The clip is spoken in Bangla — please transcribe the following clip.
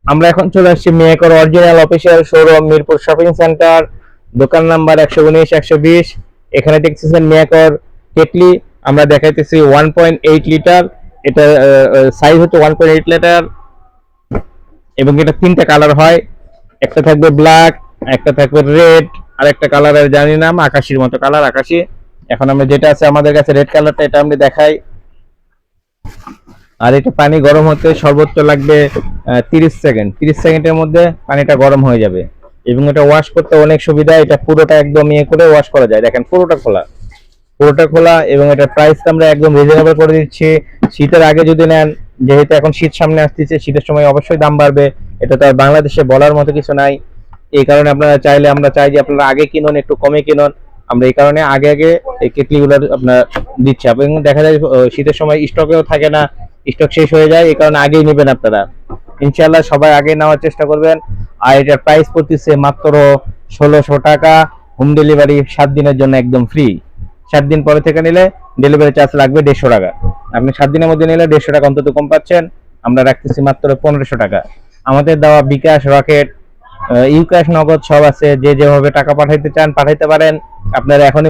আমরা এখন চলে আসছি maker original official showroom, Mirpur shopping centre, দোকান নাম্বার 119 120। এখানে দেখতেছেন মেকর কেটলি। আমরা দেখাইতেছি 1.8 লিটার। এটা সাইজ হচ্ছে 1.8 লিটার এবং এটা তিনটা কালার হয়। একটা থাকবে ব্ল্যাক, একটা থাকবে রেড, আর একটা কালারের জানি নাম, আকাশির মতো কালার, আকাশি। এখন আমরা যেটা আছে আমাদের কাছে রেড কালারটা, এটা আমি দেখাই। আর এটা পানি গরম হতে সর্বোচ্চ লাগবে 30 সেকেন্ড। 30 সেকেন্ডের মধ্যে পানিটা গরম হয়ে যাবে এবং এটা ওয়াশ করতে অনেক সুবিধা। এটা পুরোটা একদম ইয়ে করে ওয়াশ করা যায়। দেখেন পুরোটা খোলা, পুরোটা খোলা। এবং এটার প্রাইসটা আমরা একদম রিজনেবল করে দিচ্ছি। শীতের আগে যদি নেন, যেহেতু এখন শীত সামনে আসতেছে, শীতের সময় অবশ্যই দাম বাড়বে। এটা তো আর বাংলাদেশে বলার মতো কিছু নাই। এই কারণে আপনারা চাইলে, আমরা চাই যে আপনারা আগে কিনুন, একটু কমে কিনুন। আমরা এই কারণে আগে আগে এই কেটলিগুলো আপনার দিচ্ছি। এবং দেখা যায় শীতের সময় স্টকেও থাকে না, স্টক শেষ হয়ে যায়। এই কারণে আগেই নেবেন আপনারা। ইনশাল্লাহ সবাই আগে নেওয়ার চেষ্টা করবেন। আর এটার প্রাইস পড়তেছে মাত্র 1600 টাকা। হোম ডেলিভারি 7 দিনের জন্য একদম ফ্রি। 7 দিন পরে থেকে নিলে ডেলিভারি চার্জ লাগবে 150 টাকা। আপনি 7 দিনের মধ্যে নিলে 150 টাকা অন্তত কম পাচ্ছেন। আমরা রাখতেছি মাত্র 1500 টাকা। আমাদের দেওয়া বিকাশ, রকেট, ইউক্যাশ, নগদ সব আছে। যে যেভাবে টাকা পাঠাইতে চান পাঠাইতে পারেন। আপনারা এখন